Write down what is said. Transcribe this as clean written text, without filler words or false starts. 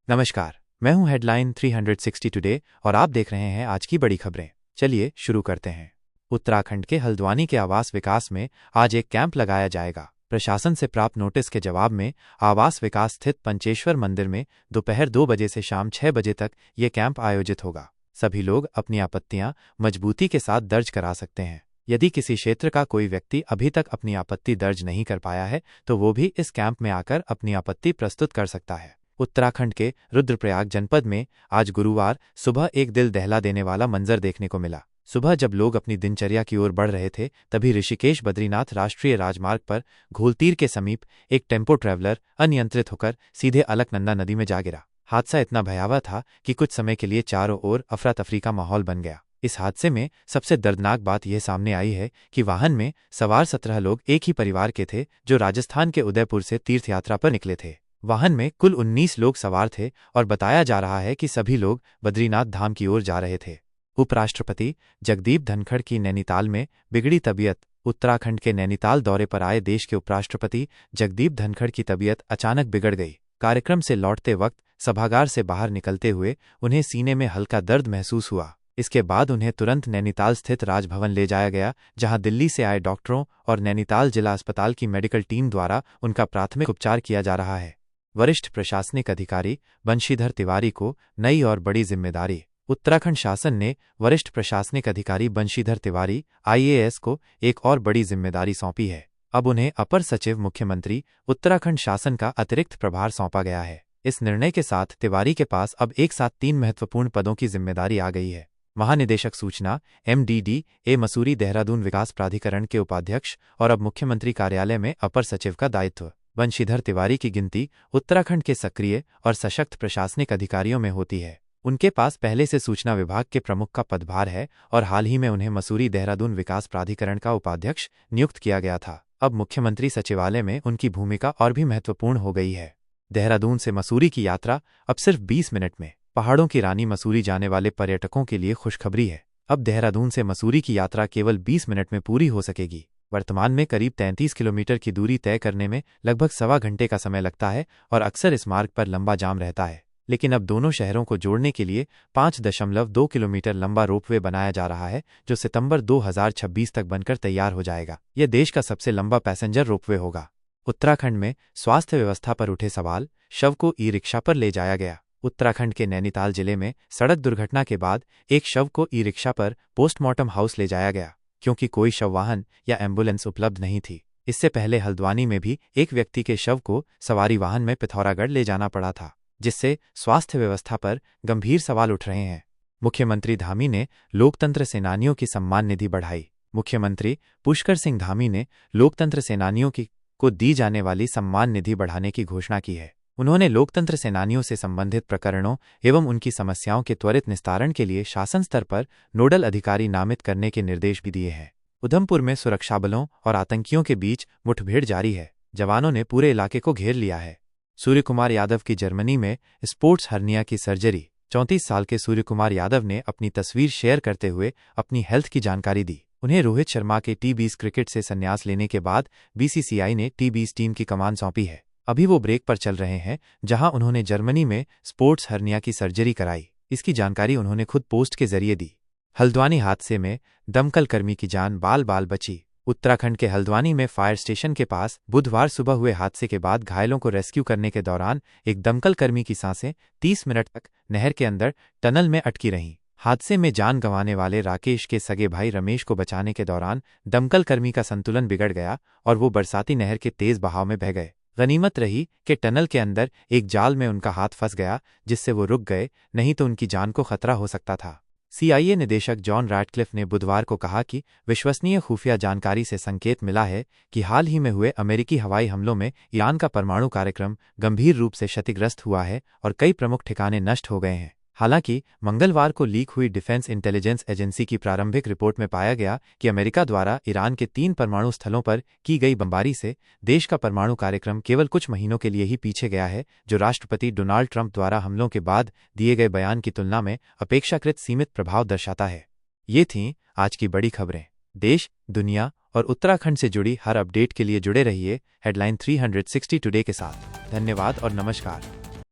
नमस्कार, मैं हूं हेडलाइन 360 टुडे और आप देख रहे हैं आज की बड़ी खबरें। चलिए शुरू करते हैं। उत्तराखंड के हल्द्वानी के आवास विकास में आज एक कैंप लगाया जाएगा। प्रशासन से प्राप्त नोटिस के जवाब में आवास विकास स्थित पंचेश्वर मंदिर में दोपहर 2 बजे से शाम 6 बजे तक ये कैंप आयोजित होगा। सभी लोग अपनी आपत्तियां मजबूती के साथ दर्ज करा सकते हैं। यदि किसी क्षेत्र का कोई व्यक्ति अभी तक अपनी आपत्ति दर्ज नहीं कर पाया है तो वो भी इस कैंप में आकर अपनी आपत्ति प्रस्तुत कर सकता है। उत्तराखंड के रुद्रप्रयाग जनपद में आज गुरुवार सुबह एक दिल दहला देने वाला मंजर देखने को मिला। सुबह जब लोग अपनी दिनचर्या की ओर बढ़ रहे थे तभी ऋषिकेश बद्रीनाथ राष्ट्रीय राजमार्ग पर घोलतीर के समीप एक टेम्पो ट्रैवलर अनियंत्रित होकर सीधे अलकनंदा नदी में जा गिरा। हादसा इतना भयावह था कि कुछ समय के लिए चारों ओर अफरा तफरी का माहौल बन गया। इस हादसे में सबसे दर्दनाक बात यह सामने आई है कि वाहन में सवार 17 लोग एक ही परिवार के थे जो राजस्थान के उदयपुर से तीर्थयात्रा पर निकले थे। वाहन में कुल 19 लोग सवार थे और बताया जा रहा है कि सभी लोग बद्रीनाथ धाम की ओर जा रहे थे। उपराष्ट्रपति जगदीप धनखड़ की नैनीताल में बिगड़ी तबीयत। उत्तराखंड के नैनीताल दौरे पर आए देश के उपराष्ट्रपति जगदीप धनखड़ की तबीयत अचानक बिगड़ गई। कार्यक्रम से लौटते वक्त सभागार से बाहर निकलते हुए उन्हें सीने में हल्का दर्द महसूस हुआ। इसके बाद उन्हें तुरंत नैनीताल स्थित राजभवन ले जाया गया, जहां दिल्ली से आए डॉक्टरों और नैनीताल जिला अस्पताल की मेडिकल टीम द्वारा उनका प्राथमिक उपचार किया जा रहा है। वरिष्ठ प्रशासनिक अधिकारी बंशीधर तिवारी को नई और बड़ी जिम्मेदारी। उत्तराखंड शासन ने वरिष्ठ प्रशासनिक अधिकारी बंशीधर तिवारी IAS को एक और बड़ी जिम्मेदारी सौंपी है। अब उन्हें अपर सचिव मुख्यमंत्री उत्तराखंड शासन का अतिरिक्त प्रभार सौंपा गया है। इस निर्णय के साथ तिवारी के पास अब एक साथ 3 महत्वपूर्ण पदों की जिम्मेदारी आ गई है। महानिदेशक सूचना MDDA मसूरी देहरादून विकास प्राधिकरण के उपाध्यक्ष और अब मुख्यमंत्री कार्यालय में अपर सचिव का दायित्व। बंशीधर तिवारी की गिनती उत्तराखंड के सक्रिय और सशक्त प्रशासनिक अधिकारियों में होती है। उनके पास पहले से सूचना विभाग के प्रमुख का पदभार है और हाल ही में उन्हें मसूरी देहरादून विकास प्राधिकरण का उपाध्यक्ष नियुक्त किया गया था। अब मुख्यमंत्री सचिवालय में उनकी भूमिका और भी महत्वपूर्ण हो गई है। देहरादून से मसूरी की यात्रा अब सिर्फ 20 मिनट में। पहाड़ों की रानी मसूरी जाने वाले पर्यटकों के लिए खुशखबरी है। अब देहरादून से मसूरी की यात्रा केवल 20 मिनट में पूरी हो सकेगी। वर्तमान में करीब 33 किलोमीटर की दूरी तय करने में लगभग सवा घंटे का समय लगता है और अक्सर इस मार्ग पर लंबा जाम रहता है। लेकिन अब दोनों शहरों को जोड़ने के लिए 5.2 किलोमीटर लंबा रोपवे बनाया जा रहा है, जो सितंबर 2026 तक बनकर तैयार हो जाएगा। यह देश का सबसे लंबा पैसेंजर रोपवे होगा। उत्तराखंड में स्वास्थ्य व्यवस्था पर उठे सवाल। शव को ई-रिक्शा पर ले जाया गया। उत्तराखंड के नैनीताल जिले में सड़क दुर्घटना के बाद एक शव को ई-रिक्शा पर पोस्टमार्टम हाउस ले जाया गया, क्योंकि कोई शव वाहन या एम्बुलेंस उपलब्ध नहीं थी। इससे पहले हल्द्वानी में भी एक व्यक्ति के शव को सवारी वाहन में पिथौरागढ़ ले जाना पड़ा था, जिससे स्वास्थ्य व्यवस्था पर गंभीर सवाल उठ रहे हैं। मुख्यमंत्री धामी ने लोकतंत्र सेनानियों की सम्मान निधि बढ़ाई। मुख्यमंत्री पुष्कर सिंह धामी ने लोकतंत्र सेनानियों को दी जाने वाली सम्मान निधि बढ़ाने की घोषणा की है। उन्होंने लोकतंत्र सेनानियों से संबंधित प्रकरणों एवं उनकी समस्याओं के त्वरित निस्तारण के लिए शासन स्तर पर नोडल अधिकारी नामित करने के निर्देश भी दिए हैं। उधमपुर में सुरक्षाबलों और आतंकियों के बीच मुठभेड़ जारी है। जवानों ने पूरे इलाके को घेर लिया है। सूर्यकुमार यादव की जर्मनी में स्पोर्ट्स हर्निया की सर्जरी। 34 साल के सूर्यकुमार यादव ने अपनी तस्वीर शेयर करते हुए अपनी हेल्थ की जानकारी दी। उन्हें रोहित शर्मा के टी20 क्रिकेट से संन्यास लेने के बाद BCCI ने टी20 टीम की कमान सौंपी है। अभी वो ब्रेक पर चल रहे हैं, जहां उन्होंने जर्मनी में स्पोर्ट्स हर्निया की सर्जरी कराई। इसकी जानकारी उन्होंने खुद पोस्ट के जरिए दी। हल्द्वानी हादसे में दमकल कर्मी की जान बाल बाल बची। उत्तराखंड के हल्द्वानी में फायर स्टेशन के पास बुधवार सुबह हुए हादसे के बाद घायलों को रेस्क्यू करने के दौरान एक दमकल कर्मी की सांसें 30 मिनट तक नहर के अंदर टनल में अटकी रहीं। हादसे में जान गंवाने वाले राकेश के सगे भाई रमेश को बचाने के दौरान दमकल कर्मी का संतुलन बिगड़ गया और वो बरसाती नहर के तेज बहाव में बह गए। गनीमत रही कि टनल के अंदर एक जाल में उनका हाथ फंस गया, जिससे वो रुक गए, नहीं तो उनकी जान को खतरा हो सकता था। CIA निदेशक जॉन रैटक्लिफ ने बुधवार को कहा कि विश्वसनीय खुफिया जानकारी से संकेत मिला है कि हाल ही में हुए अमेरिकी हवाई हमलों में ईरान का परमाणु कार्यक्रम गंभीर रूप से क्षतिग्रस्त हुआ है और कई प्रमुख ठिकाने नष्ट हो गए हैं। हालांकि मंगलवार को लीक हुई डिफेंस इंटेलिजेंस एजेंसी की प्रारंभिक रिपोर्ट में पाया गया कि अमेरिका द्वारा ईरान के 3 परमाणु स्थलों पर की गई बमबारी से देश का परमाणु कार्यक्रम केवल कुछ महीनों के लिए ही पीछे गया है, जो राष्ट्रपति डोनाल्ड ट्रंप द्वारा हमलों के बाद दिए गए बयान की तुलना में अपेक्षाकृत सीमित प्रभाव दर्शाता है। ये थीं आज की बड़ी खबरें। देश, दुनिया और उत्तराखंड से जुड़ी हर अपडेट के लिए जुड़े रहिए हेडलाइन 360 टुडे के साथ। धन्यवाद और नमस्कार।